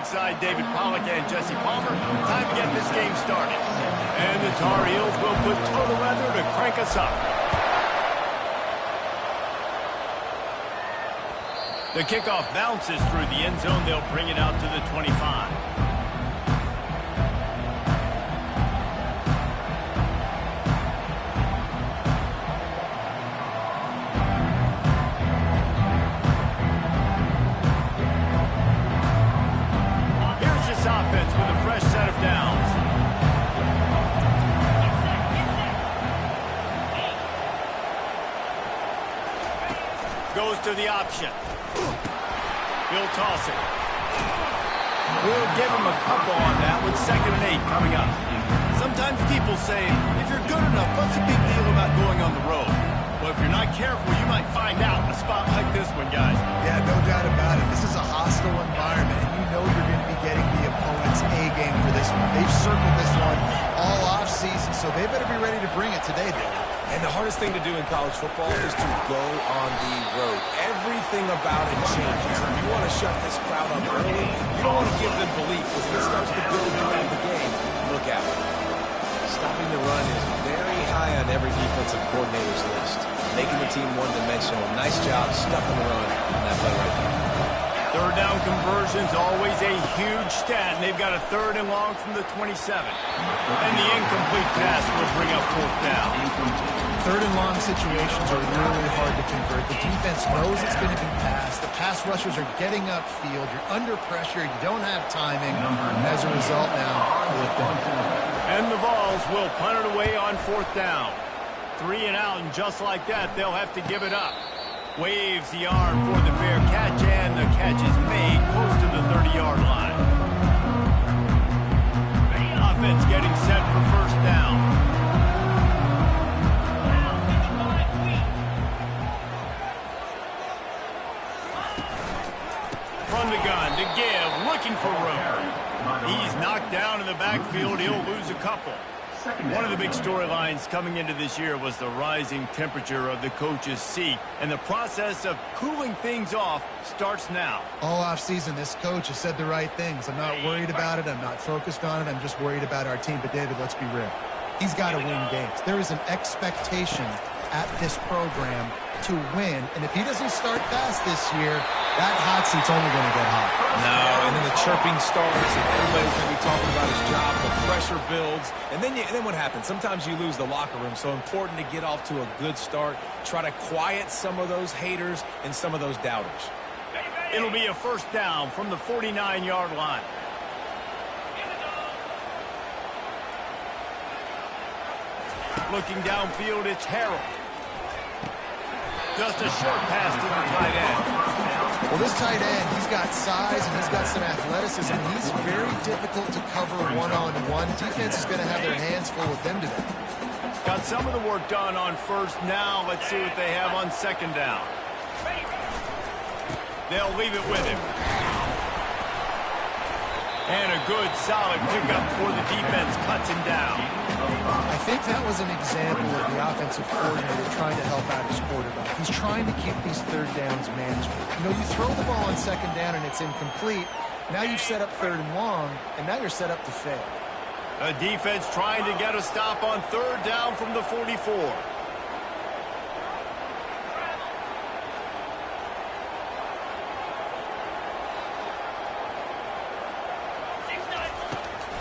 alongside David Pollock and Jesse Palmer. Time to get this game started. And the Tar Heels will put total weather to crank us up. The kickoff bounces through the end zone. They'll bring it out to the 25. Offense with a fresh set of downs. Goes to the option. He'll toss it. We'll give him a couple on that with 2nd and 8 coming up. Sometimes people say, if you're good enough, what's the big deal about going on the road? Well, if you're not careful, you might find out in a spot like this one, guys. Yeah, no doubt about it. This is a hostile environment, and you know you're going to be getting the opponent's A game for this one. They've circled this one all offseason, so they better be ready to bring it today, David. And the hardest thing to do in college football is to go on the road. Everything about it changes. If you want to shut this crowd up early, you don't want to give them belief, because if it starts to build throughout the game, look out. Stopping the run is very high on every defensive coordinator's list. Making the team one-dimensional. Nice job stuffing the run on that play right there. 3rd down conversion's always a huge stat, and they've got a 3rd and long from the 27. And the incomplete pass will bring up 4th down. 3rd and long situations are really hard to convert. The defense knows it's going to be passed. The pass rushers are getting upfield. You're under pressure. You don't have timing. As a result now, 4th down. And the Vols will punt it away on 4th down. 3 and out, and just like that, they'll have to give it up. Waves the arm for the fair catch, and the catch is made close to the 30-yard line. Offense getting set for 1st down. From the gun to give, looking for room. He's knocked down in the backfield. He'll lose a couple. One of the big storylines coming into this year was the rising temperature of the coach's seat, and the process of cooling things off starts now. All offseason, this coach has said the right things. I'm not worried about it. I'm not focused on it. I'm just worried about our team. But, David, let's be real. He's got to win games. There is an expectation at this program to win, and if he doesn't start fast this year, that hot seat's only going to get hot. No, and then the chirping starts, and everybody's going to be talking about his job. The pressure builds, and then what happens? Sometimes you lose the locker room, so important to get off to a good start. Try to quiet some of those haters and some of those doubters. It'll be a 1st down from the 49-yard line. Looking downfield, it's Harold. Just a short pass to the tight end. Well, this tight end, he's got size and he's got some athleticism. He's very difficult to cover one-on-one. Defense is going to have their hands full with him today. Got some of the work done on 1st. Now let's see what they have on 2nd down. They'll leave it with him. And a good, solid pickup before the defense cuts him down. I think that was an example of the offensive coordinator trying to help out his quarterback. He's trying to keep these 3rd downs manageable. You know, you throw the ball on 2nd down and it's incomplete. Now you've set up 3rd and long, and now you're set up to fail. A defense trying to get a stop on 3rd down from the 44.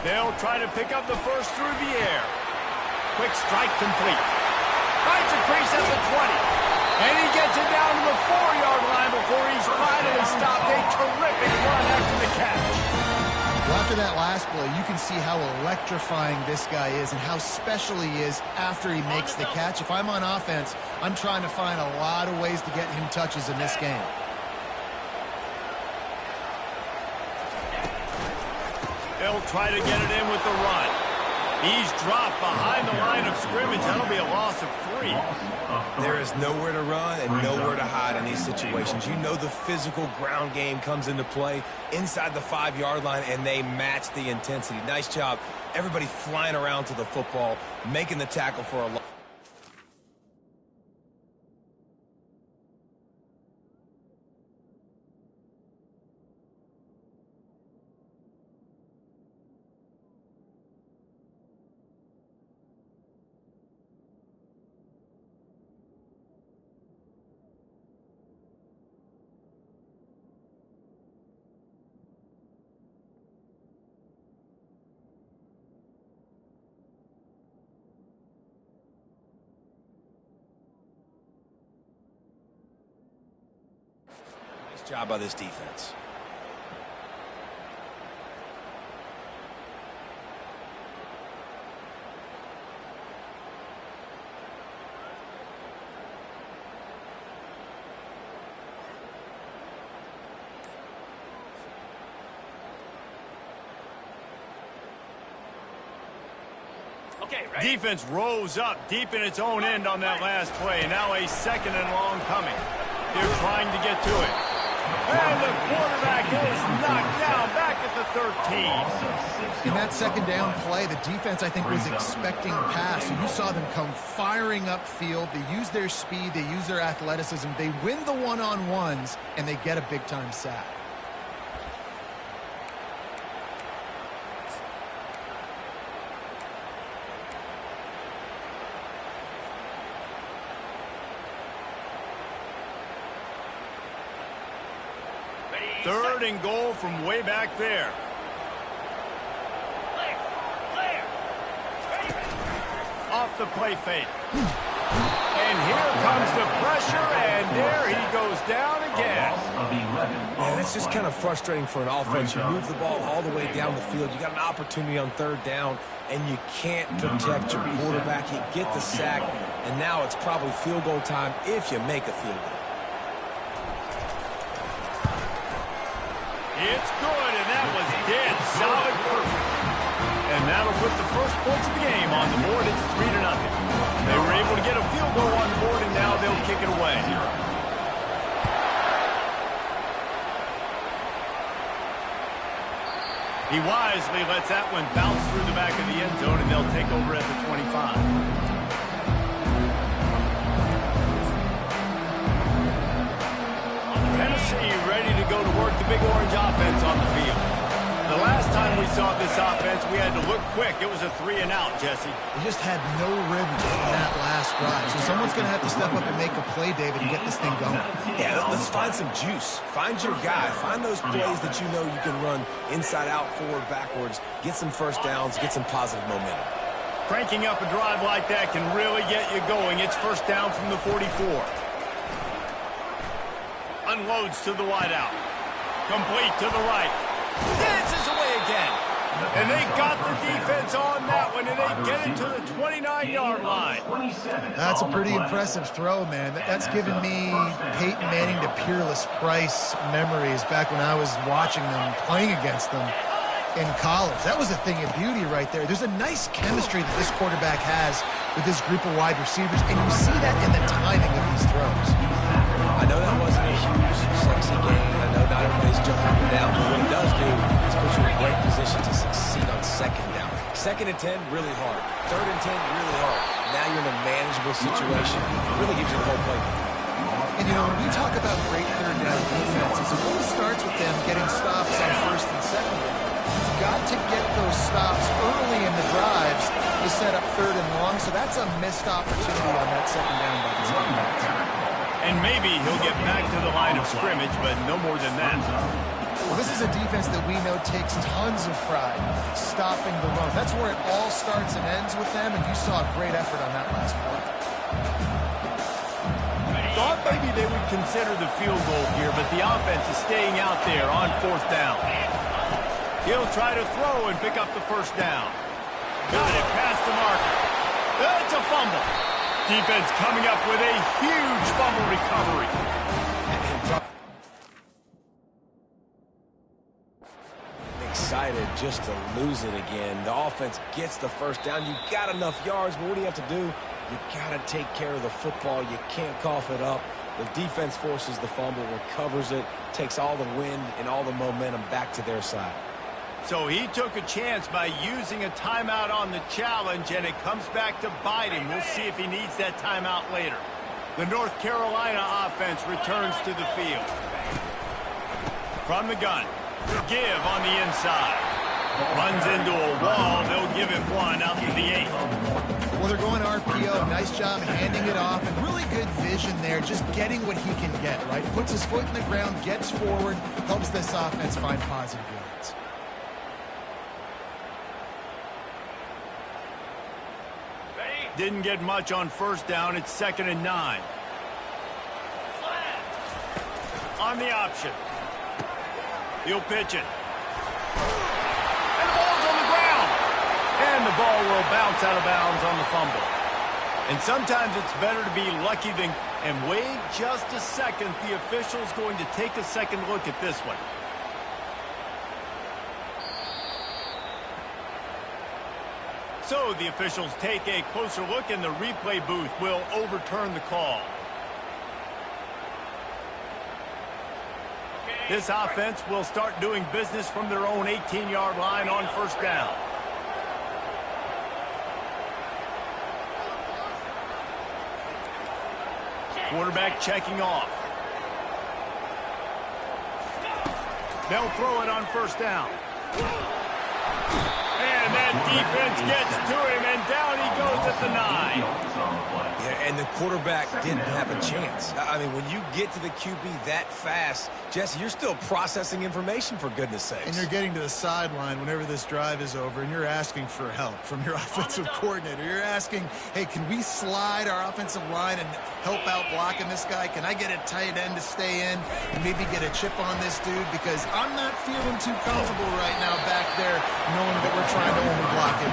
They'll try to pick up the 1st through the air. Quick strike complete. Finds a crease at the 20. And he gets it down to the 4-yard line before he's finally stopped. A terrific run after the catch. Well, after that last play, you can see how electrifying this guy is and how special he is after he makes the catch. If I'm on offense, I'm trying to find a lot of ways to get him touches in this game. They'll try to get it in with the run. He's dropped behind the line of scrimmage. That'll be a loss of 3. There is nowhere to run and nowhere to hide in these situations. You know the physical ground game comes into play inside the 5-yard line, and they match the intensity. Nice job. Everybody flying around to the football, making the tackle for a loss. Job by this defense. Defense rose up deep in its own end on that last play. Now a second and long coming. They're trying to get to it. And the quarterback is knocked down back at the 13. In that second down play, the defense, I think, was expecting a pass. You saw them come firing upfield. They use their speed. They use their athleticism. They win the one-on-ones, and they get a big-time sack. Third and goal from way back there. Off the play fake. And here comes the pressure, and there he goes down again. Man, that's just kind of frustrating for an offense. You move the ball all the way down the field. You got an opportunity on third down, and you can't protect your quarterback. You get the sack, and now it's probably field goal time if you make a field goal. It's good, and that was dead solid perfect. And that'll put the first points of the game on the board. It's 3-0. They were able to get a field goal on the board, and now they'll kick it away. He wisely lets that one bounce through the back of the end zone, and they'll take over at the 25. Tennessee ready to go to work the big orange offense on the field. The last time we saw this offense, we had to look quick. It was a 3-and-out, Jesse. They just had no rhythm in that last drive. So someone's going to have to step up and make a play, David, and get this thing going. Yeah, let's find some juice. Find your guy. Find those plays that you know you can run inside out, forward, backwards. Get some first downs. Get some positive momentum. Cranking up a drive like that can really get you going. It's first down from the 44. Unloads to the wideout. Complete to the right. Dances away again. And they got the defense on that one, and they get it to the 29-yard line. That's a pretty impressive throw, man. That's given me Peyton Manning to Peerless Price memories back when I was watching them, playing against them in college. That was a thing of beauty right there. There's a nice chemistry that this quarterback has with this group of wide receivers, and you see that in the timing of these throws. I know that wasn't a huge, sexy game. I know not everybody's jumping up and down, but what it does do is put you in a great position to succeed on second down. Second and 10, really hard. Third and 10, really hard. Now you're in a manageable situation. It really gives you the whole playbook. And, you know, when we talk about great third down defenses, it really starts with them getting stops on first and second down. You've got to get those stops early in the drives to set up third and long, so that's a missed opportunity on that second down by this defense. And maybe he'll get back to the line of scrimmage, but no more than that. Well, this is a defense that we know takes tons of pride stopping the run. That's where it all starts and ends with them, and you saw a great effort on that last play. Thought maybe they would consider the field goal here, but the offense is staying out there on fourth down. He'll try to throw and pick up the first down. Got it past the marker. That's a fumble. Defense coming up with a huge fumble recovery. Excited just to lose it again. The offense gets the first down. You got enough yards, but what do you have to do? You got to take care of the football. You can't cough it up. The defense forces the fumble, recovers it, takes all the wind and all the momentum back to their side. So he took a chance by using a timeout on the challenge, and it comes back to bite him. We'll see if he needs that timeout later. The North Carolina offense returns to the field. From the gun, give on the inside. Runs into a wall. They'll give him one out to the 8. Well, they're going RPO. Nice job handing it off, and really good vision there, just getting what he can get, right? Puts his foot in the ground, gets forward, helps this offense find positive yards. Didn't get much on first down. It's 2nd and 9. On the option. He'll pitch it. And the ball's on the ground. And the ball will bounce out of bounds on the fumble. And sometimes it's better to be lucky than... And wait just a second. The official's going to take a second look at this one. So the officials take a closer look, and the replay booth will overturn the call. This offense will start doing business from their own 18-yard line on first down. Quarterback checking off. They'll throw it on first down. And that defense gets to him, and down he goes at the 9. Yeah, and the quarterback didn't have a chance. I mean, when you get to the QB that fast, Jesse, you're still processing information, for goodness sakes. And you're getting to the sideline whenever this drive is over, and you're asking for help from your offensive coordinator. You're asking, hey, can we slide our offensive line and help out blocking this guy? Can I get a tight end to stay in and maybe get a chip on this dude? Because I'm not feeling too comfortable right now back there knowing that we're trying to only block him.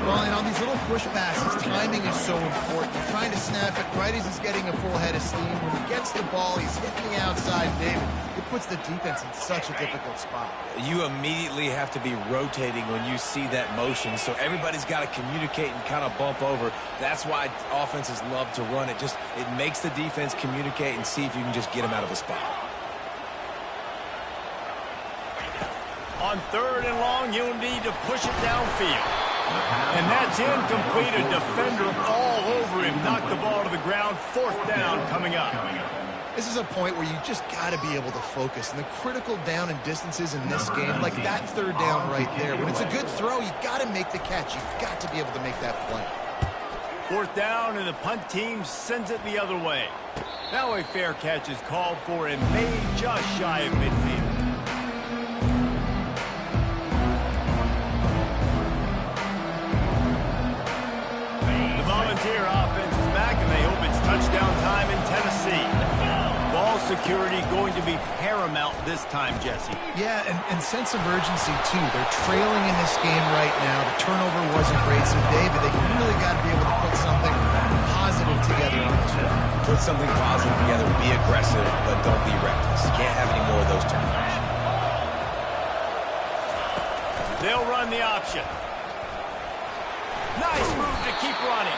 Well, and on these little push passes, timing is so important. You're trying to snap it right as he's getting a full head of steam. When he gets the ball, he's hitting the outside, David. It puts the defense in such a difficult spot. You immediately have to be rotating when you see that motion, so everybody's got to communicate and kind of bump over. That's why offenses love to run it. It makes the defense communicate and see if you can just get them out of a spot. On third and long, you'll need to push it downfield. And that's incomplete. A defender all over him. Knocked the ball to the ground. Fourth down coming up. This is a point where you just got to be able to focus. And the critical down and distances in this game, like that third down right there, when it's a good throw, you got to make the catch. You've got to be able to make that play. Fourth down, and the punt team sends it the other way. Now a fair catch is called for and made just shy of midfield. Volunteer offense is back, and they hope it's touchdown time in Tennessee. Ball security going to be paramount this time, Jesse. Yeah, and sense of urgency, too. They're trailing in this game right now. The turnover wasn't great, so, David, they really got to be able to put something positive together on this one. Put something positive together. Be aggressive, but don't be reckless. You can't have any more of those turnovers. They'll run the option. Nice move to keep running.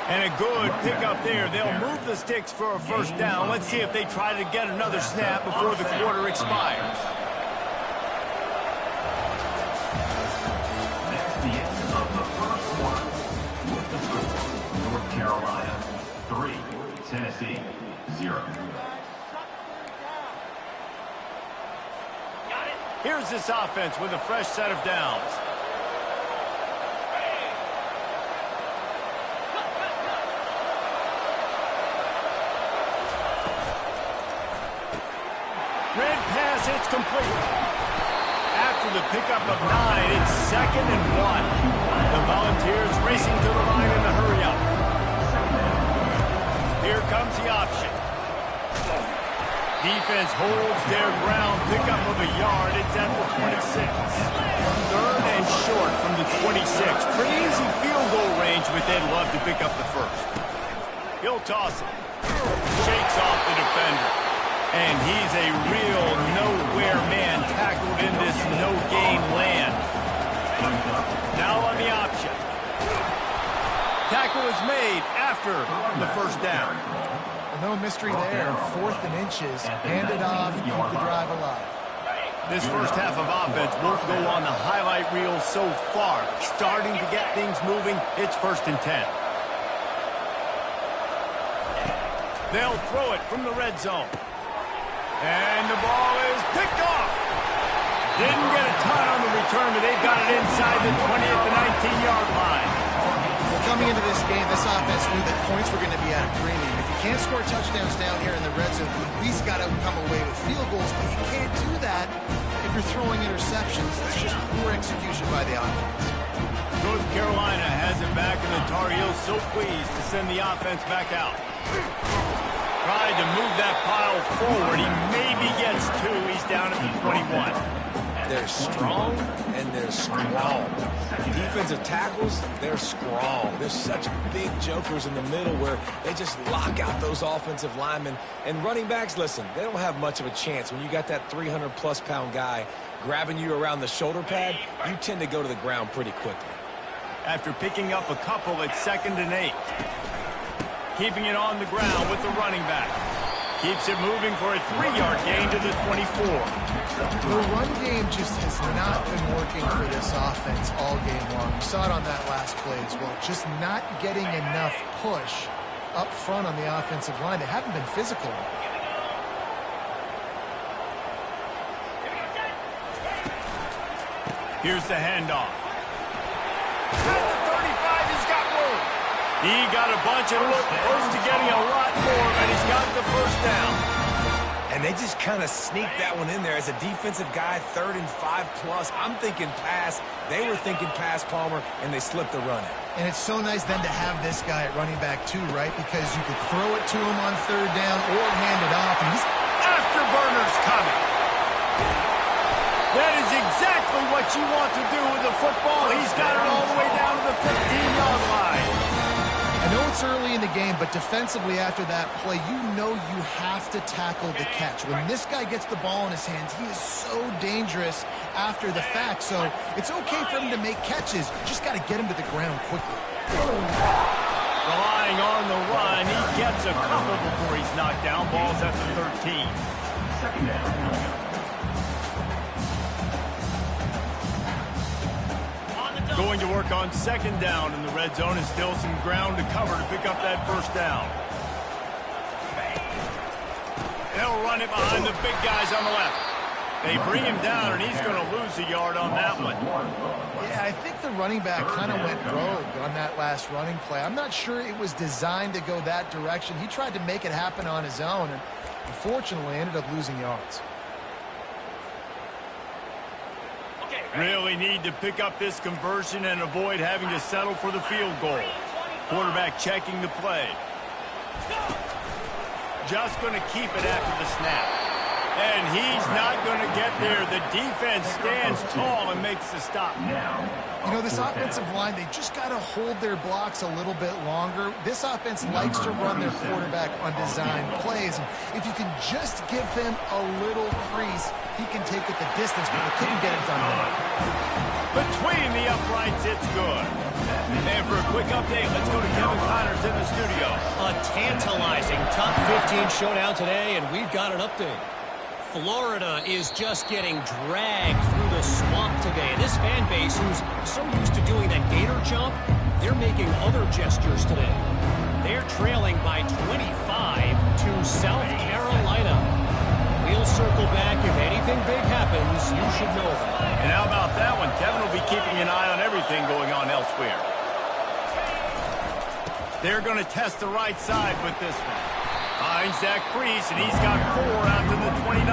And a good pickup there. They'll move the sticks for a first down. Let's see if they try to get another snap before the quarter expires. That's the end of the first quarter. With the score, North Carolina 3, Tennessee 0. Here's this offense with a fresh set of downs. Red pass, it's complete. After the pickup of 9, it's 2nd and 1. The Volunteers racing to the line in a hurry up. Here comes the option. Defense holds their ground, pickup of a yard. It's at the 26. 3rd and short from the 26. Pretty easy field goal range, but they'd love to pick up the first. He'll toss it. Shakes off the defender. And he's a real nowhere man tackled in this no-gain land. Now on the option. Tackle is made after the first down. Well, no mystery there. 4th and inches. Hand it off. Keep the drive alive. This first half of offense won't go on the highlight reel so far. Starting to get things moving. It's 1st and 10. They'll throw it from the red zone. And the ball is picked off. Didn't get a ton on the return, but they've got it inside the 20 at the 19-yard line. Well, coming into this game, this offense knew that points were going to be at a premium. If you can't score touchdowns down here in the red zone, you at least got to come away with field goals, but you can't do that if you're throwing interceptions. That's just poor execution by the offense. North Carolina has it back, and the Tar Heels so pleased to send the offense back out. Tried to move that pile forward. He maybe gets 2. He's down at the 21. They're strong and they're strong. Defensive tackles, they're strong. There's such big jokers in the middle where they just lock out those offensive linemen. And running backs, listen, they don't have much of a chance. When you got that 300-plus pound guy grabbing you around the shoulder pad, you tend to go to the ground pretty quickly. After picking up a couple, it's 2nd and 8. Keeping it on the ground with the running back. Keeps it moving for a 3-yard gain to the 24. The run game just has not been working for this offense all game long. We saw it on that last play as well. Just not getting enough push up front on the offensive line. They haven't been physical. Here's the handoff. At the 35, he's got room. He got a bunch and looked close to getting a lot more, and he's got the first down. And they just kind of sneaked that one in there. As a defensive guy, 3rd and 5+. I'm thinking pass. They were thinking pass, Palmer, and they slipped the run in. And it's so nice then to have this guy at running back too, right? Because you could throw it to him on 3rd down or hand it off. And he's afterburners coming. That is exactly what you want to do with the football. He's got it all the way down to the 15-yard line. I know it's early in the game, but defensively after that play, you know you have to tackle the catch. When this guy gets the ball in his hands, he is so dangerous after the fact. So it's okay for him to make catches. You just got to get him to the ground quickly. Relying on the run, he gets a couple before he's knocked down. Ball's at the 13. 2nd down. Going to work on 2nd down in the red zone, and still some ground to cover to pick up that first down. They'll run it behind the big guys on the left. They bring him down, and he's going to lose a yard on that one. Yeah, I think the running back kind of went rogue on that last running play. I'm not sure it was designed to go that direction. He tried to make it happen on his own, and unfortunately ended up losing yards. Really need to pick up this conversion and avoid having to settle for the field goal. Quarterback checking the play. Just going to keep it after the snap. And he's not going to get there. The defense stands tall and makes the stop. You know, this offensive line, they just got to hold their blocks a little bit longer. This offense likes to run their quarterback on design plays. And if you can just give him a little crease, he can take it the distance, but they couldn't get it done right. Between the uprights, it's good. And for a quick update, let's go to Kevin Connors in the studio. A tantalizing top 15 showdown today, and we've got an update. Florida is just getting dragged through the swamp today. This fan base, who's so used to doing that gator jump, they're making other gestures today. They're trailing by 25 to South Carolina. We'll circle back. If anything big happens, you should know about it. And how about that one? Kevin will be keeping an eye on everything going on elsewhere. They're going to test the right side with this one. Finds that crease, and he's got 4 out to the 29.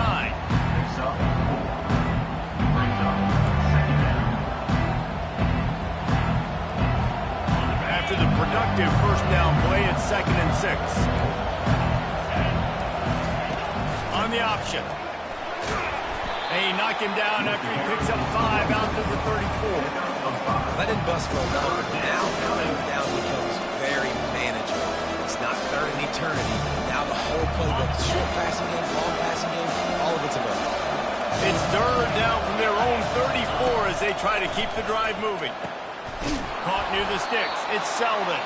After the productive first down play, it's 2nd and 6. On the option. They knock him down after he picks up 5 out to the 34. Let him bust for a number. Now, third down becomes very manageable. It's not third in eternity. Now the whole playbook, short passing game, long passing game, all of it's available. It's 3rd down from their own 34 as they try to keep the drive moving. Caught near the sticks. It's Selden.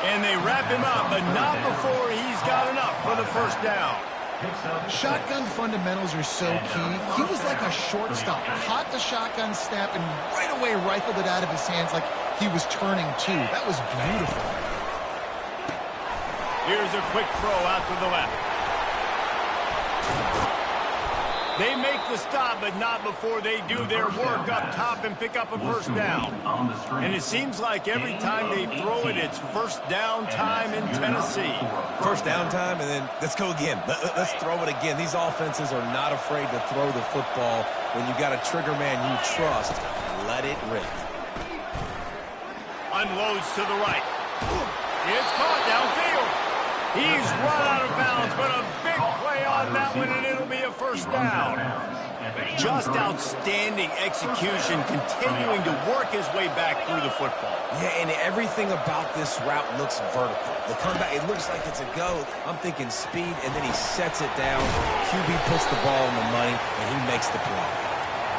And they wrap him up, but not before he's got enough for the first down. Shotgun fundamentals are so key. He was like a shortstop. Caught the shotgun snap and right away rifled it out of his hands like he was turning too. That was beautiful. Here's a quick throw out to the left. They make the stop, but not before they do their work up top and pick up a first down. And it seems like every time they throw it, it's first down time in Tennessee. First down time, and then let's go again. Let's throw it again. These offenses are not afraid to throw the football. When you got a trigger man you trust, let it rip. Unloads to the right. It's caught downfield. He's run out of bounds, but a big play on that one, and it'll be a first down. Just outstanding execution, continuing to work his way back through the football. Yeah, and everything about this route looks vertical. The comeback, it looks like it's a go. I'm thinking speed, and then he sets it down. QB puts the ball in the money, and he makes the play.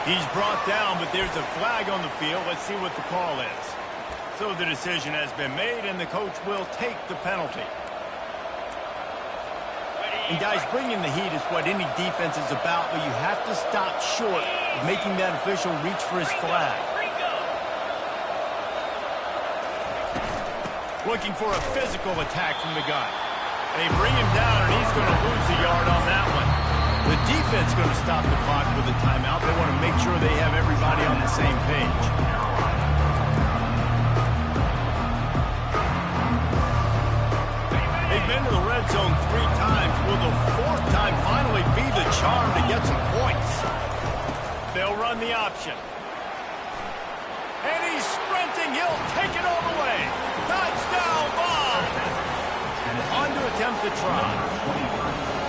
He's brought down, but there's a flag on the field. Let's see what the call is. So the decision has been made, and the coach will take the penalty. And guys, bringing the heat is what any defense is about, but you have to stop short of making that official reach for his flag. Looking for a physical attack from the gun. They bring him down, and he's going to lose a yard on that one. The defense going to stop the clock with a timeout. They want to make sure they have everybody on the same page. They've been to the red zone 3 times. Will the 4th time finally be the charm to get some points? They'll run the option. And he's sprinting. He'll take it all the way. Touchdown ball. On to attempt the try.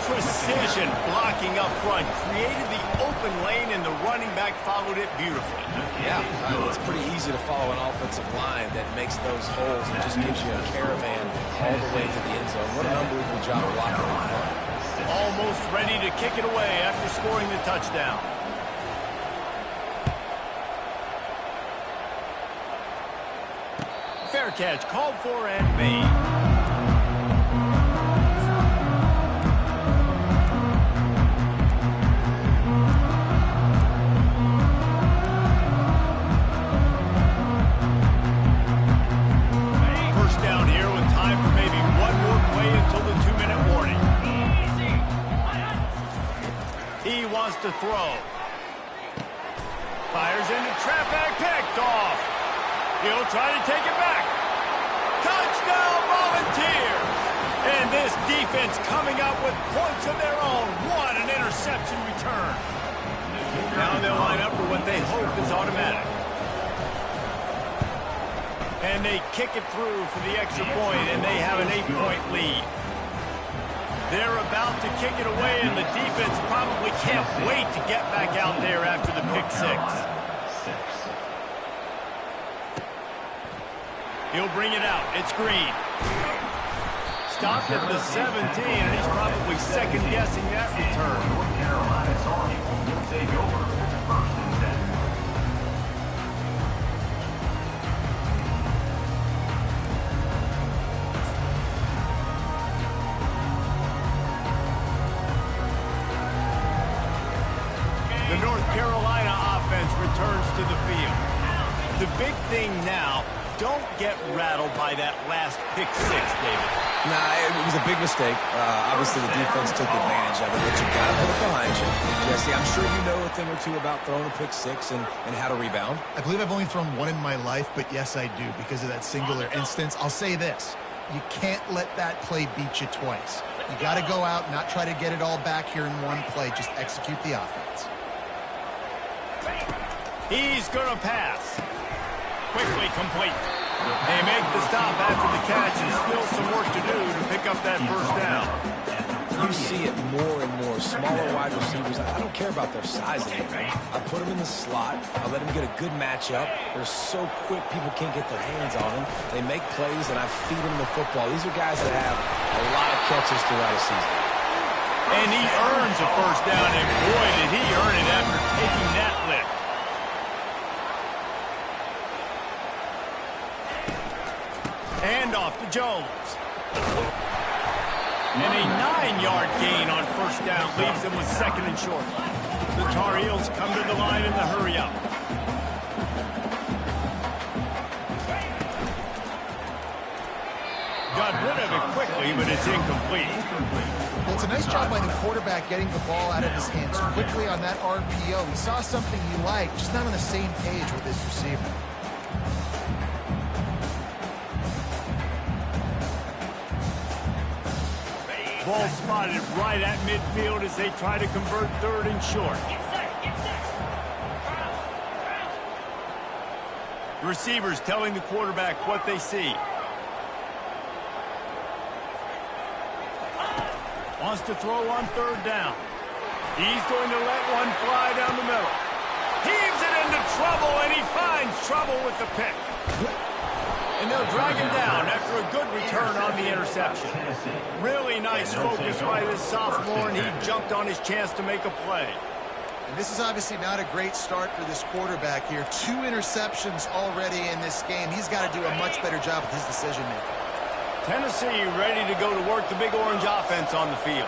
Precision blocking up front. Created the open lane, and the running back followed it beautifully. Yeah, it's pretty easy to follow an offensive line that makes those holes and just gives you a caravan all the way to the end zone. What an unbelievable job blocking in front. Almost ready to kick it away after scoring the touchdown. Fair catch called for and made. First down here with time for maybe one more play until the 2-minute warning. He wants to throw. Fires into traffic, picked off. He'll try to take it back. Touchdown, Volunteers! And this defense coming up with points of their own. What an interception return. Now they'll line up for what they hope is automatic. And they kick it through for the extra point, and they have an 8-point lead. They're about to kick it away, and the defense probably can't wait to get back out there after the pick 6. He'll bring it out. It's Green. Stopped at the 17, and he's probably second-guessing that return. North Carolina's Army will take over 1st and 10. The North Carolina offense returns to the field. The big thing now, don't get rattled by that last pick 6, David. Nah, it was a big mistake. Obviously, the defense took advantage of it, but you got to put it behind you. Jesse, I'm sure you know a thing or two about throwing a pick 6 and how to rebound. I believe I've only thrown one in my life, but yes, I do because of that singular instance. I'll say this. You can't let that play beat you twice. You got to go out, not try to get it all back here in one play. Just execute the offense. He's going to pass. Quickly complete. They make the stop after the catch, and still some work to do to pick up that first down. You see it more and more. Smaller wide receivers, I don't care about their size anymore. I put them in the slot. I let them get a good matchup. They're so quick, people can't get their hands on them. They make plays, and I feed them the football. These are guys that have a lot of catches throughout a season. And he earns a first down, and boy, did he earn it after taking that lick. Handoff to Jones. And a 9-yard gain on first down leaves them with 2nd and short. The Tar Heels come to the line in the hurry-up. Got rid of it quickly, but it's incomplete. Well, it's a nice job by the quarterback getting the ball out of his hands quickly on that RPO. He saw something he liked, just not on the same page with his receiver. Ball spotted right at midfield as they try to convert 3rd and short. The receivers telling the quarterback what they see. Wants to throw on third down. He's going to let one fly down the middle. Heaves it into trouble, and he finds trouble with the pick. And they'll drag him down after a good return on the interception. Really nice focus by this sophomore, and he jumped on his chance to make a play. And this is obviously not a great start for this quarterback here. 2 interceptions already in this game. He's got to do a much better job with his decision-making. Tennessee ready to go to work the Big Orange offense on the field.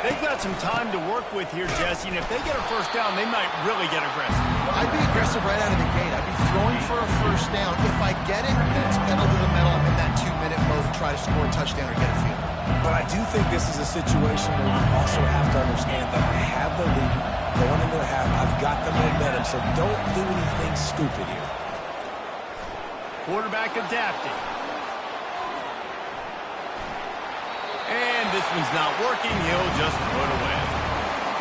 They've got some time to work with here, Jesse, and if they get a first down, they might really get aggressive. I'd be aggressive right out of the gate. I'd be throwing for a first down. If I get it, then it's pedal to the metal. I'm in that 2-minute mode to try to score a touchdown or get a field. But I do think this is a situation where you also have to understand that I have the lead going into the half. I've got the momentum, so don't do anything stupid here. Quarterback adapting. And this one's not working. He'll just throw it away.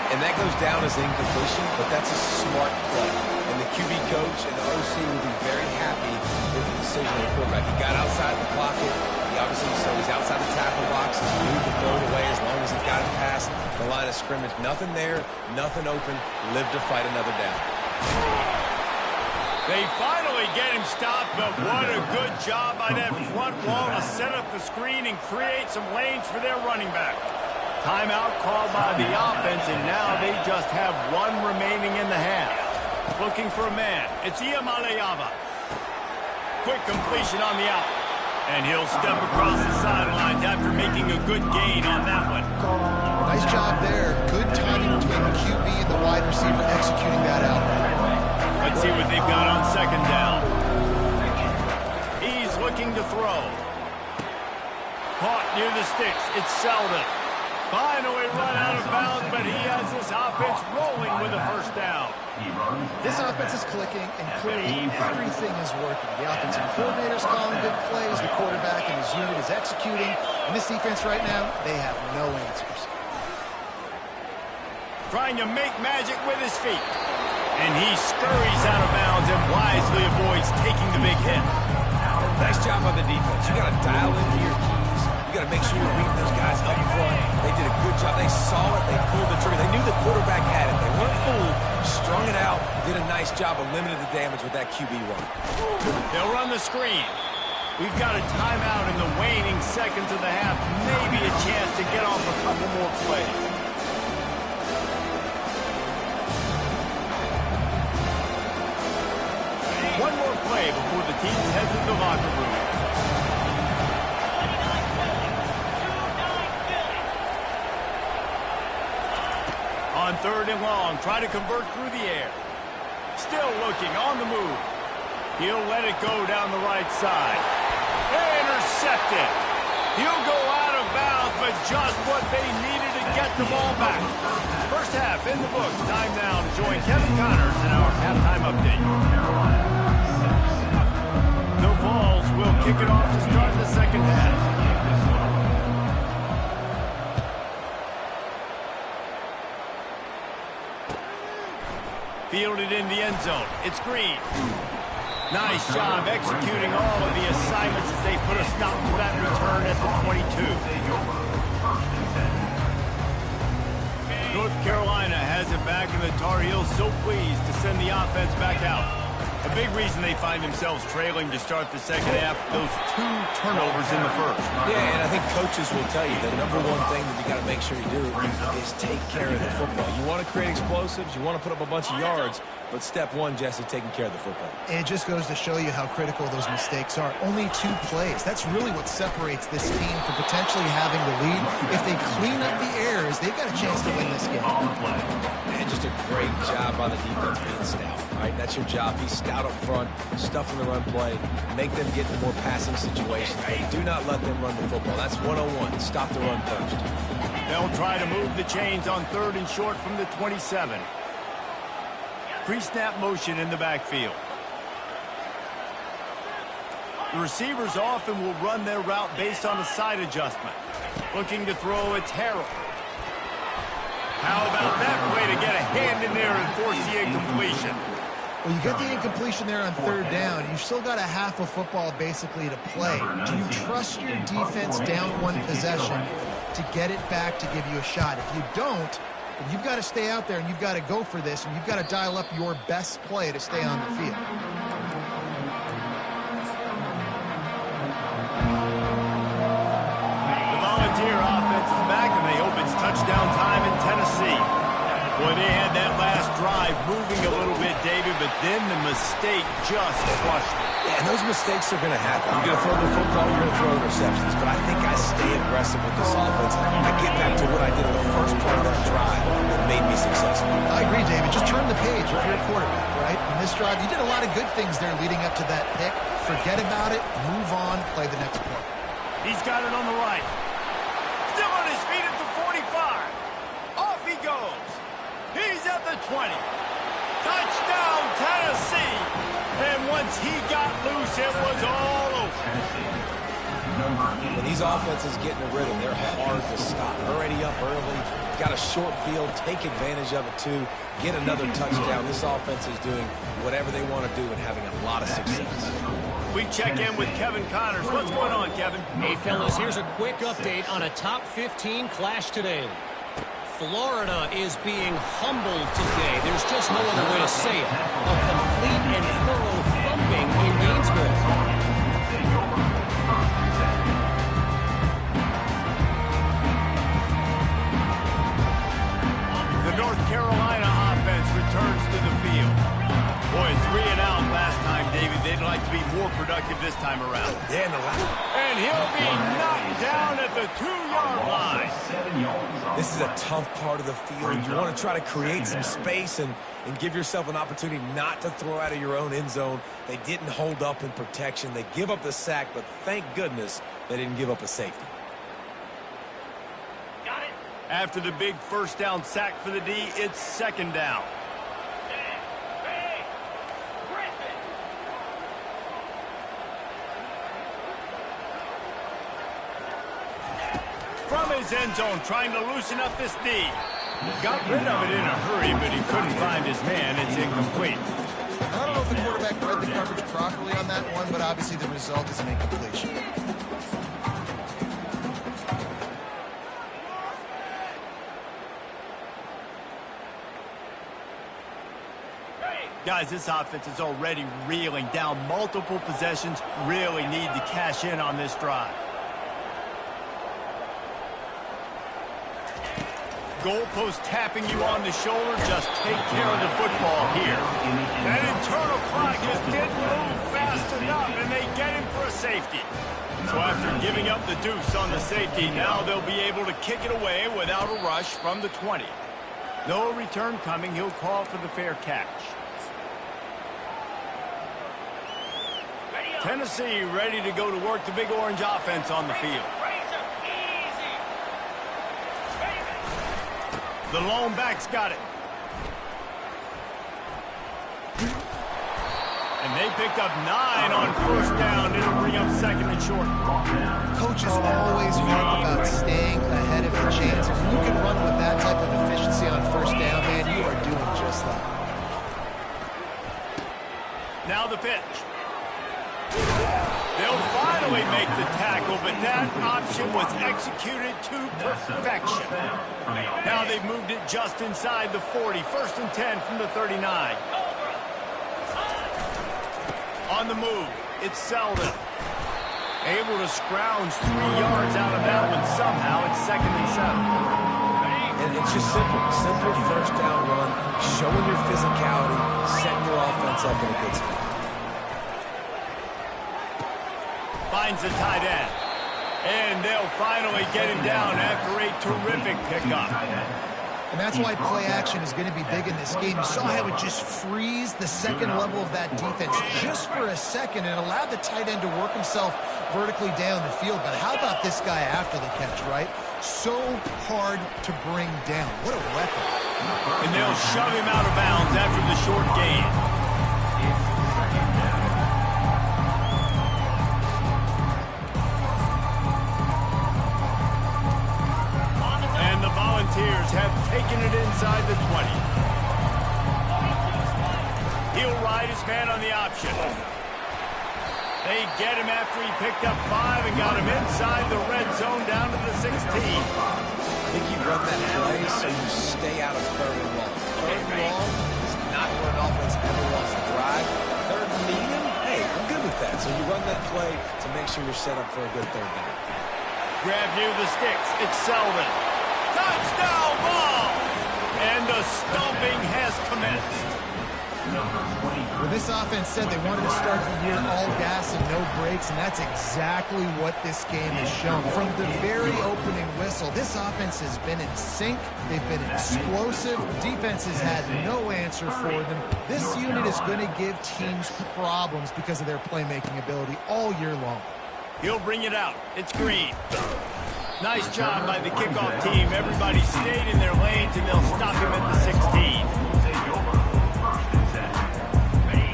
And that goes down as incompletion, but that's a smart play. And the QB coach and the OC will be very happy with the decision of the quarterback. He got outside the pocket. He obviously, so he's outside the tackle box. He knew to throw it away as long as he's got it past the line of scrimmage. Nothing there, nothing open. Live to fight another down. They finally get him stopped, but what a good job by that front wall to set up the screen and create some lanes for their running back. Timeout called by the offense, and now they just have 1 remaining in the half. Looking for a man. It's Iamaleava. Quick completion on the out. And he'll step across the sidelines after making a good gain on that one. Nice job there. Good timing between the QB and the wide receiver executing that out. Let's see what they've got on second down. He's looking to throw. Caught near the sticks. It's Selden. Finally run out of bounds, but he has this offense rolling with a first down. This offense is clicking, and clearly everything is working. The offensive coordinator's calling good plays. The quarterback and his unit is executing. And this defense right now, they have no answers. Trying to make magic with his feet. And he scurries out of bounds and wisely avoids taking the big hit. Nice job on the defense. You got to dial into your keys. You got to make sure you're beating those guys up front. They did a good job. They saw it. They pulled the trigger. They knew the quarterback had it. They weren't fooled. Strung it out. Did a nice job of limiting the damage with that QB run. They'll run the screen. We've got a timeout in the waning seconds of the half. Maybe a chance to get off a couple more plays. One more play before the teams head to the locker room. On third and long, try to convert through the air. Still looking, on the move. He'll let it go down the right side. Intercepted. He'll go out of bounds, but just what they needed to get the ball back. First half in the books. Time now to join Kevin Connors in our halftime update. The Vols will kick it off to start the second half. Fielded in the end zone. It's Green. Nice job executing all of the assignments as they put a stop to that return at the 22. North Carolina has it back, and the Tar Heels so pleased to send the offense back out. A big reason they find themselves trailing to start the second half, those 2 turnovers in the first. Yeah, and I think coaches will tell you the number one thing that you got to make sure you do is take care of the football. You want to create explosives, you want to put up a bunch of yards, but step one, Jesse, taking care of the football. And it just goes to show you how critical those mistakes are. Only 2 plays. That's really what separates this team from potentially having the lead. If they clean up the errors, they've got a chance to win this game. Man, just a great job on the defense being stout. Right, that's your job. Be stout up front, stuff in the run play, make them get into more passing situations. But do not let them run the football. That's 101. Stop the run first. They'll try to move the chains on third and short from the 27. Pre-snap motion in the backfield. The receivers often will run their route based on a side adjustment. Looking to throw, it's Harrell. How about that play to get a hand in there and force the incompletion? Well, you get the incompletion there on third down. You've still got a half of football basically to play. Do you trust your defense down one possession to get it back to give you a shot? If you don't, then you've got to stay out there and you've got to go for this, and you've got to dial up your best play to stay on the field. The Volunteer offense is back, and they hope it's touchdown time in Tennessee. Boy, they had that last drive moving a little bit, David, but then the mistake just crushed it. Yeah, and those mistakes are going to happen. You're going to throw the football, you're going to throw interceptions, but I think I stay aggressive with this offense. I get back to what I did in the first part of that drive that made me successful. I agree, David. Just turn the page if you're a quarterback, right? In this drive, you did a lot of good things there leading up to that pick. Forget about it, move on, play the next play. He's got it on the right. Still on his feet at the 45. Off he goes. He's at the 20. Touchdown, Tennessee. And once he got loose, it was all over. When these offenses get in a rhythm, they're hard to stop. Already up early, got a short field, take advantage of it too, get another touchdown. This offense is doing whatever they want to do and having a lot of success. We check in with Kevin Connors. What's going on, Kevin? Hey, fellas, here's a quick update on a top 15 clash today. Florida is being humbled today. There's just no other way to say it. A complete and thorough thumping in Gainesville. The North Carolina offense returns to the field. Boy, 3 and out last time, David. They'd like to be more productive this time around. Yeah, And he'll be knocked down at the 2-yard line. this is a tough part of the field. You want to try to create some space and give yourself an opportunity not to throw out of your own end zone. They didn't hold up in protection. They give up the sack, but thank goodness they didn't give up a safety. After the big first down sack for the D, it's second down. From his end zone, trying to loosen up this D. Got rid of it in a hurry, but he couldn't find his man. It's incomplete. I don't know if the quarterback read the coverage properly on that one, but obviously the result is an incompletion. Guys, this offense is already reeling down multiple possessions. Really need to cash in on this drive. Goalpost tapping you on the shoulder. Just take care of the football here. That internal clock just didn't move fast enough, and they get him for a safety. So after giving up the deuce on the safety, now they'll be able to kick it away without a rush from the 20. No return coming. He'll call for the fair catch. Tennessee ready to go to work. The Big Orange offense on the field. The lone back's got it. And they picked up 9 on first down. It'll bring up second and short. Coaches always harp about staying ahead of the chains. If you can run with that type of efficiency on first down, man, you are doing just that. Now the pitch. They'll finally make the tackle, but that option was executed to perfection. Now they've moved it just inside the 40. First and 10 from the 39. On the move, it's Selden. Able to scrounge 3 yards out of that one somehow. It's second and 7. And it's just simple. Simple first down run, showing your physicality, setting your offense up in a good spot. Finds the tight end. And they'll finally get him down after a terrific pickup. And that's why play action is going to be big in this game. You saw how it just frees the second level of that defense just for a second and allowed the tight end to work himself vertically down the field. But how about this guy after the catch, right? So hard to bring down. What a weapon. And they'll shove him out of bounds after the short gain. Volunteers have taken it inside the 20. He'll ride lightest man on the option. They get him after he picked up 5 and got him inside the red zone down to the 16. I think you run that play so you stay out of 3rd and long. 3rd and long is not where an offense ever wants to drive. 3rd and medium, hey, I'm good with that. So you run that play to make sure you're set up for a good 3rd down. Grab near the sticks. It's Selvin. Touchdown ball! And the stomping has commenced. Well, this offense said they wanted to start the year all gas and no brakes, and that's exactly what this game has shown. From the very opening whistle, this offense has been in sync. They've been explosive. Defense has had no answer for them. This unit is going to give teams problems because of their playmaking ability all year long. He'll bring it out. It's Green. Nice job by the kickoff team. Everybody stayed in their lanes, and they'll stop him at the 16.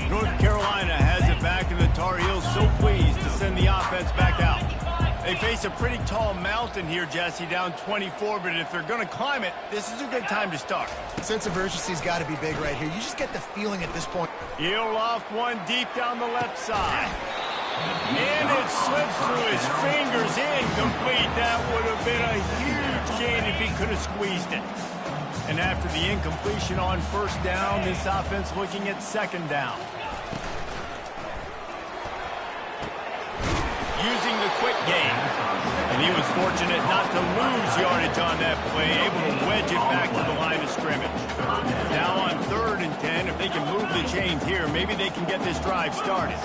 North Carolina has it back, and the Tar Heels so pleased to send the offense back out. They face a pretty tall mountain here, Jesse, down 24, but if they're going to climb it, this is a good time to start. Sense of urgency's got to be big right here. You just get the feeling at this point. He'll loft one deep down the left side. And it slips through his fingers, incomplete. That would have been a huge gain if he could have squeezed it. And after the incompletion on 1st down, this offense looking at 2nd down. Using the quick game. And he was fortunate not to lose yardage on that play, able to wedge it back to the line of scrimmage. Now on 3rd and 10, if they can move the chains here, maybe they can get this drive started.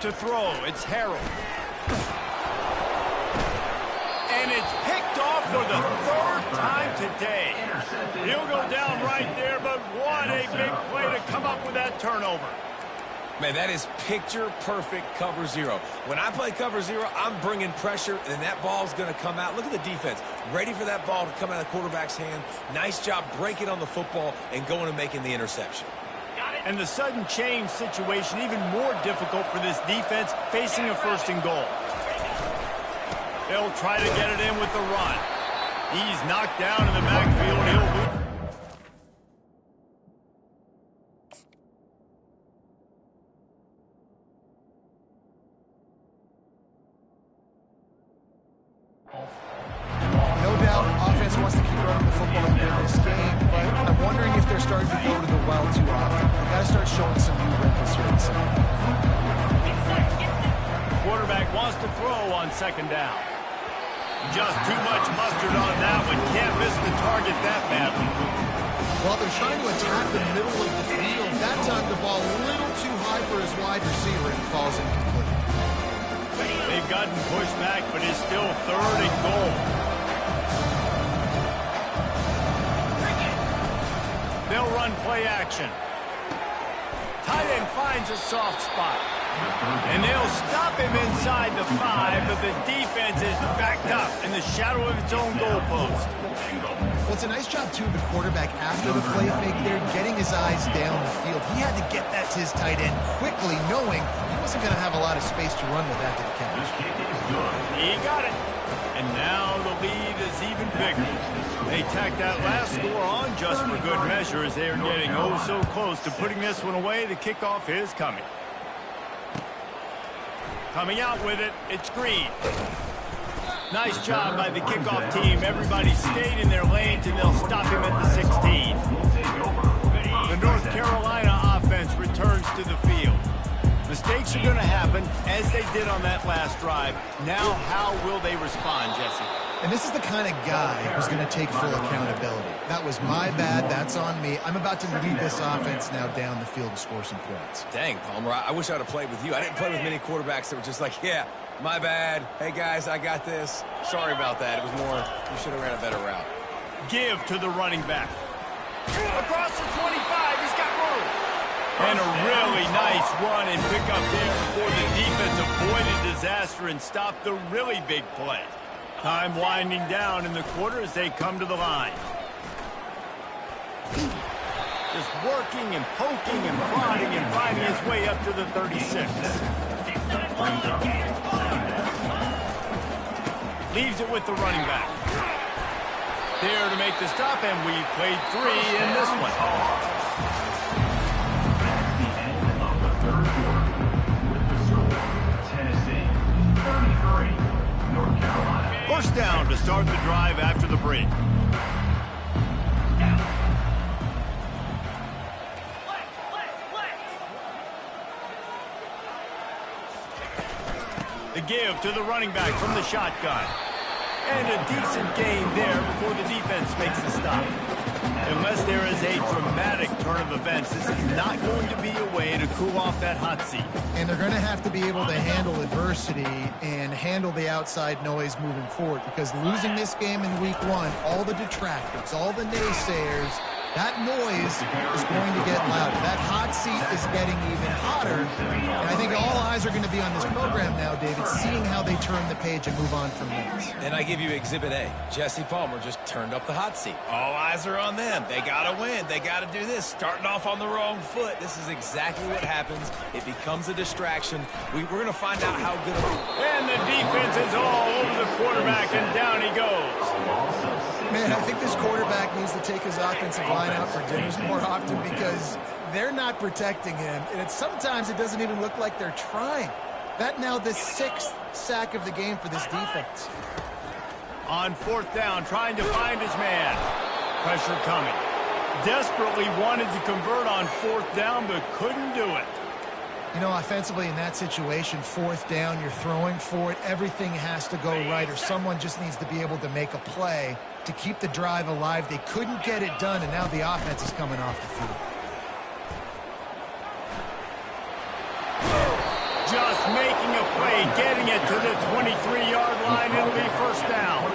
To throw, it's Harold. And it's picked off for the 3rd time today. He'll go down right there, but what a big play to come up with that turnover. Man, that is picture-perfect cover 0. When I play cover 0, I'm bringing pressure, and that ball's going to come out. Look at the defense. Ready for that ball to come out of the quarterback's hand. Nice job breaking on the football and going and making the interception. And the sudden change situation even more difficult for this defense facing a 1st and goal. They'll try to get it in with the run. He's knocked down in the backfield. He'll lose. No doubt, offense wants to keep running the football in this game, but I'm wondering if they're starting to go to the well too often. They've got to start showing some new wrinkles here in the second. Quarterback wants to throw on 2nd down. Just too much mustard on that one. Can't miss the target that badly. While they're trying to attack the middle of the field, that time the ball a little too high for his wide receiver and falls incomplete. They've gotten pushed back, but it's still 3rd and goal. They'll run play action. Tight end finds a soft spot. And they'll stop him inside the 5, but the defense is backed up in the shadow of its own goalpost. Well, it's a nice job, too, of the quarterback after the play fake there, getting his eyes down the field. He had to get that to his tight end quickly, knowing he wasn't going to have a lot of space to run with after the catch. He got it. And now the lead is even bigger. They tacked that last score on just for good measure as they are getting oh so close to putting this one away. The kickoff is coming. Coming out with it, it's Green. Nice job by the kickoff team. Everybody stayed in their lanes, and they'll stop him at the 16. The North Carolina offense returns to the field. Mistakes are going to happen, as they did on that last drive. Now, how will they respond, Jesse? And this is the kind of guy who's going to take full accountability. That was my bad. That's on me. I'm about to lead this offense now down the field to score some points. Dang, Palmer, I wish I'd have played with you. I didn't play with many quarterbacks that were just like, yeah, my bad. Hey, guys, I got this. Sorry about that. It was more, you should have ran a better route. Give to the running back. Across the 25, he's got room. And a really nice run and pick up there before the defense avoided disaster and stopped the really big play. Time winding down in the quarter as they come to the line. Just working and poking and prodding and finding his way up to the 36. Leaves it with the running back. There to make the stop, and we played 3 in this one. The give to the running back from the shotgun. And a decent gain there before the defense makes the stop. Unless there is a dramatic turn of events, this is not going to be a way to cool off that hot seat. And they're going to have to be able to handle adversity and handle the outside noise moving forward, because losing this game in week 1, all the detractors, all the naysayers, that noise is going to get louder. That hot seat is getting even hotter. And I think all eyes are going to be on this program now, David, seeing how they turn the page and move on from this. And I give you Exhibit A. Jesse Palmer just turned up the hot seat. All eyes are on them. They got to win. They got to do this. Starting off on the wrong foot. This is exactly what happens. It becomes a distraction. We're going to find out how good. And the defense is all over the quarterback, and down he goes. Man, I think this quarterback needs to take his offensive line out for dinners more often, because they're not protecting him. And sometimes it doesn't even look like they're trying. That now the 6th sack of the game for this defense. On 4th down, trying to find his man. Pressure coming. Desperately wanted to convert on 4th down, but couldn't do it. You know, offensively in that situation, 4th down, you're throwing for it. Everything has to go right, or someone just needs to be able to make a play to keep the drive alive. They couldn't get it done, and now the offense is coming off the field. Just making a play, getting it to the 23-yard line. It'll be 1st down.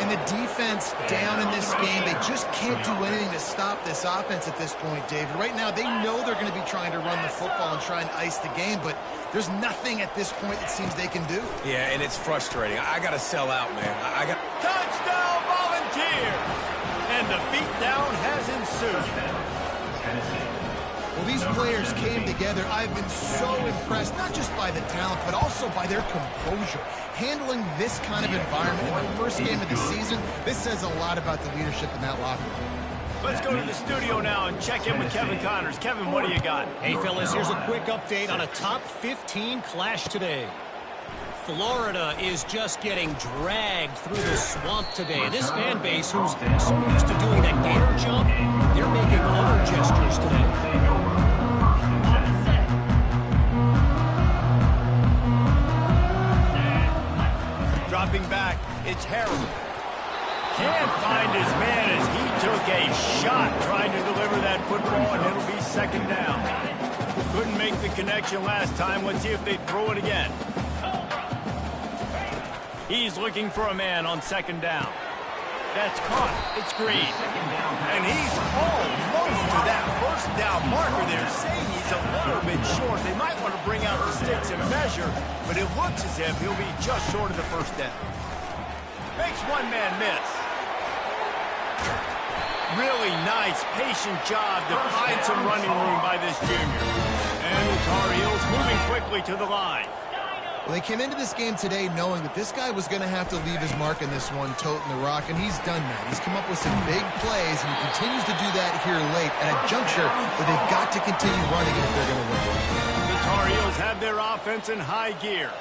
And the defense down in this game, they just can't do anything to stop this offense at this point, David. Right now, they know they're going to be trying to run the football and try and ice the game, but there's nothing at this point it seems they can do. Yeah, and it's frustrating. I got to sell out, man. I got Touchdown, Volunteers! And the beatdown has ensued. Well, these players came together. I've been so impressed, not just by the talent, but also by their composure. Handling this kind of environment in the first game of the season, this says a lot about the leadership in that locker room. Let's go to the studio now and check in with Kevin Connors. Kevin, what do you got? Hey, fellas, here's a quick update on a top 15 clash today. Florida is just getting dragged through the swamp today. This fan base, who's so used to doing that gator jump, they're making other gestures today. Dropping back, it's Harold. Can't find his man as he took a shot trying to deliver that football, and it'll be 2nd down. Couldn't make the connection last time. Let's see if they throw it again. He's looking for a man on 2nd down. That's caught. It's Green. And he's almost to that 1st down marker there, saying he's a little bit short. They might want to bring out the sticks and measure, but it looks as if he'll be just short of the 1st down. Makes one man miss. Really nice, patient job to find some running room by this junior. And the Tar Heels moving quickly to the line. Well, they came into this game today knowing that this guy was going to have to leave his mark in this one, toting the rock, and he's done that. He's come up with some big plays, and he continues to do that here late at a juncture where they've got to continue running if they're going to win. The Tar Heels have their offense in high gear.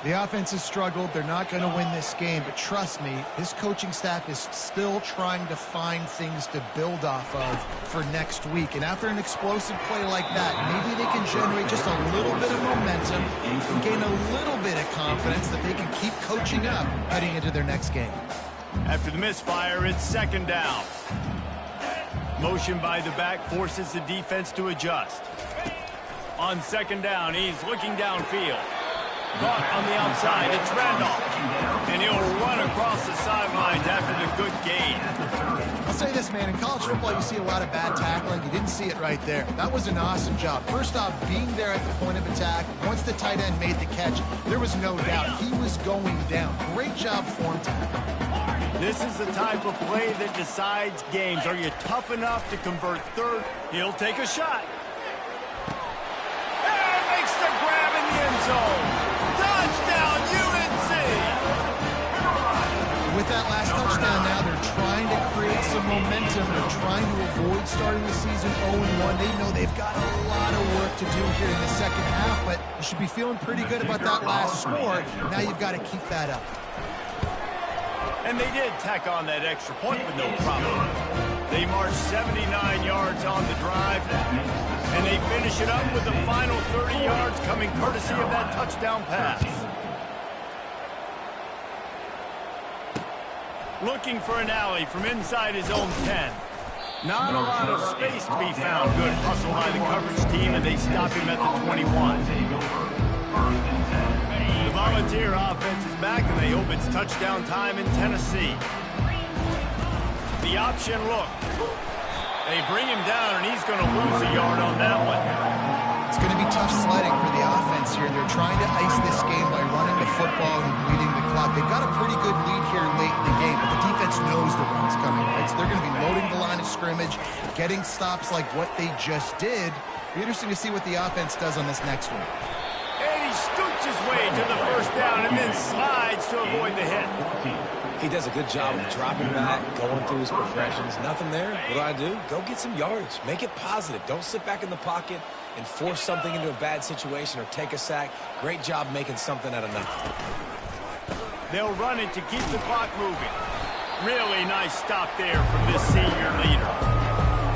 The offense has struggled. They're not going to win this game, but trust me, this coaching staff is still trying to find things to build off of for next week. And after an explosive play like that, maybe they can generate just a little bit of momentum and gain a little bit of confidence that they can keep coaching up heading into their next game. After the misfire, it's 2nd down. Motion by the back forces the defense to adjust. On 2nd down, he's looking downfield. Caught on the outside, it's Randolph. And he'll run across the sidelines after the good gain. I'll say this, man, in college football you see a lot of bad tackling. You didn't see it right there. That was an awesome job. First off, being there at the point of attack. Once the tight end made the catch, there was no doubt he was going down. Great job form tackle. This is the type of play that decides games. Are you tough enough to convert 3rd? He'll take a shot. And makes the grab in the end zone. Touchdown, UNC! With that last touchdown now, they're trying to create some momentum. They're trying to avoid starting the season 0-1. They know they've got a lot of work to do here in the 2nd half, but you should be feeling pretty good about that last score. Now you've got to keep that up. And they did tack on that extra point with no problem. They marched 79 yards on the drive, and they finish it up with the final 30 yards coming courtesy of that touchdown pass. Looking for an alley from inside his own 10. Not a lot of space to be found. Good hustle by the coverage team, and they stop him at the 21. The Volunteer offense is back, and they hope it's touchdown time in Tennessee. The option look. They bring him down, and he's going to lose a yard on that one. It's going to be tough sledding for the offense here. They're trying to ice this game by running the football and bleeding the clock. They've got a pretty good lead here late in the game, but the defense knows the run's coming, right? So they're going to be loading the line of scrimmage, getting stops like what they just did. Be interesting to see what the offense does on this next one. And he scoots his way to the first down and then slides to avoid the hit. He does a good job of dropping back, going through his progressions. Nothing there. What do? Go get some yardage. Make it positive. Don't sit back in the pocket and force something into a bad situation or take a sack. Great job making something out of nothing. They'll run it to keep the clock moving. Really nice stop there from this senior leader.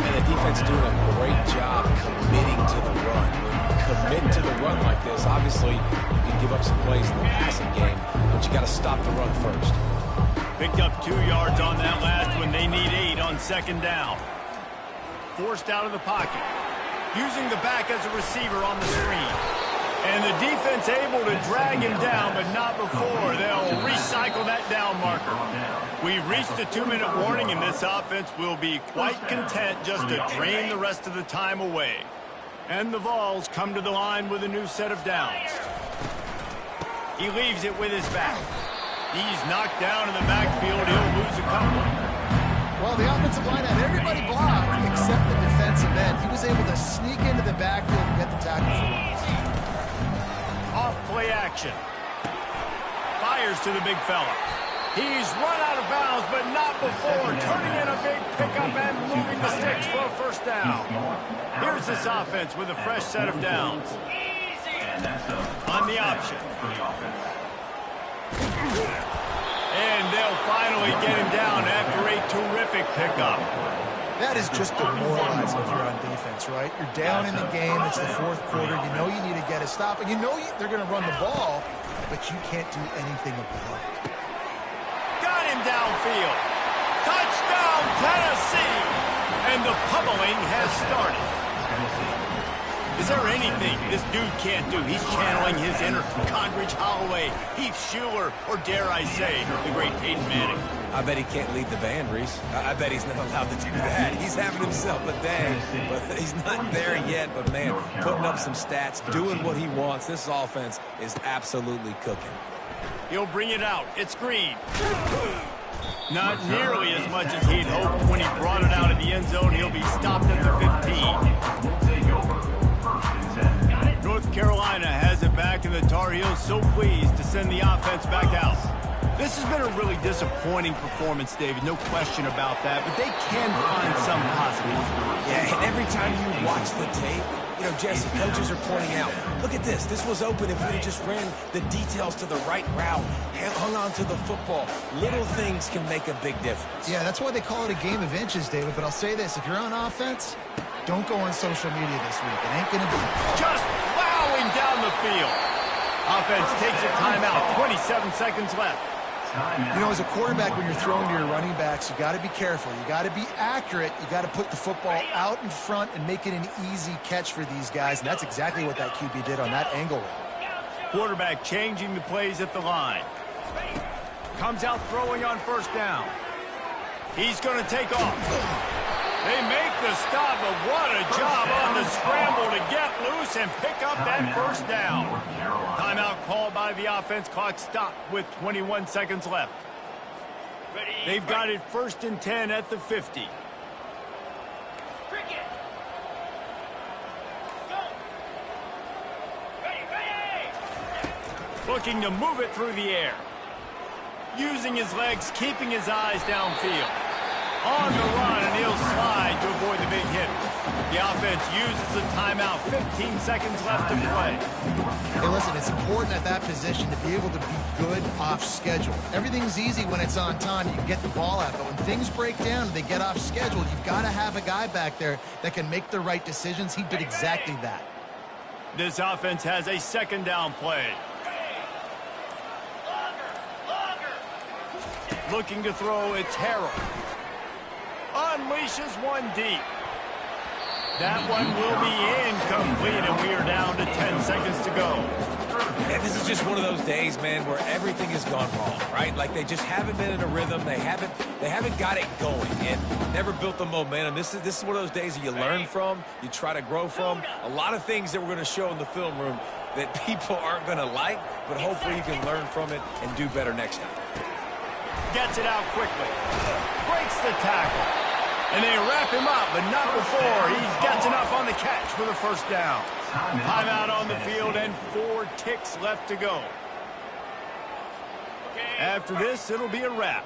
And the defense is doing a great job committing to the run. When you commit to the run like this, obviously you can give up some plays in the passing game, but you got to stop the run first. Picked up 2 yards on that last one. They need 8 on second down. Forced out of the pocket. Using the back as a receiver on the screen. And the defense able to drag him down, but not before. They'll recycle that down marker. We've reached the 2-minute warning, and this offense will be quite content just to drain the rest of the time away. And the Vols come to the line with a new set of downs. He leaves it with his back. He's knocked down in the backfield. He'll lose a couple. Well, the offensive line had everybody blocked except the defensive end. He was able to sneak into the backfield and get the tackle for loss. Off play action. Fires to the big fella. He's run out of bounds, but not before turning in a big pickup and moving the sticks for a first down. Here's this offense with a fresh set of downs. On the option. And they'll finally get him down after a terrific pickup. That is just demoralizing if you're on defense, right? You're down in the game. It's the 4th quarter. You know you need to get a stop. And you know they're going to run the ball, but you can't do anything about it. Got him downfield. Touchdown, Tennessee! And the pummeling has started. Is there anything this dude can't do? He's channeling his inner Condridge Holloway, Heath Schuler, or dare I say, the great Peyton Manning. I bet he can't lead the band, Reese. I bet he's not allowed to do that. He's having himself a day, but he's not there yet. But, man, putting up some stats, doing what he wants. This offense is absolutely cooking. He'll bring it out. It's Green. Not nearly as much as he'd hoped when he brought it out of the end zone. He'll be stopped at the 15. North Carolina has it back, and the Tar Heels so pleased to send the offense back out. This has been a really disappointing performance, David, no question about that, but they can find some positives. Yeah, and every time you watch the tape, you know, Jesse, coaches are pointing out, look at this. This was open if we just ran the details to the right route, hung on to the football. Little things can make a big difference. Yeah, that's why they call it a game of inches, David. But I'll say this. If you're on offense, don't go on social media this week. It ain't going to be. Just plowing down the field. Offense takes a timeout. 27 seconds left. You know, as a quarterback, when you're throwing to your running backs, you got to be careful. You got to be accurate. You got to put the football out in front and make it an easy catch for these guys. And that's exactly what that QB did on that angle. Quarterback changing the plays at the line. Comes out throwing on first down. He's going to take off. They make the stop, but what a job on the scramble to get loose and pick up that first down. Timeout called by the offense. Clock stopped with 21 seconds left. They've got it 1st and 10 at the 50. Looking to move it through the air. Using his legs, keeping his eyes downfield. On the run, and he'll slide to avoid the big hit. The offense uses the timeout. 15 seconds left to play. Hey, listen, it's important at that position to be able to be good off schedule. Everything's easy when it's on time. You can get the ball out. But when things break down and they get off schedule, you've got to have a guy back there that can make the right decisions. He did exactly that. This offense has a second down play. Looking to throw, it's Harrell. Unleashes one deep. That one will be incomplete, and we are down to 10 seconds to go. And this is just one of those days, man, where everything has gone wrong, right? Like they just haven't been in a rhythm. They haven't got it going and never built the momentum. This is one of those days that you learn from, you try to grow from. A lot of things that we're going to show in the film room that people aren't going to like, but hopefully you can learn from it and do better next time. Gets it out quickly. Breaks the tackle. And they wrap him up, but not before he gets enough on the catch for the first down. Timeout on the field and 4 ticks left to go. After this, it'll be a wrap.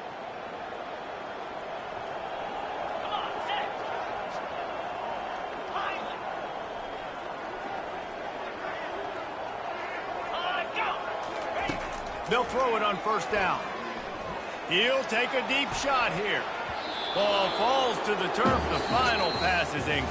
They'll throw it on first down. He'll take a deep shot here. Ball falls to the turf. The final pass is incomplete.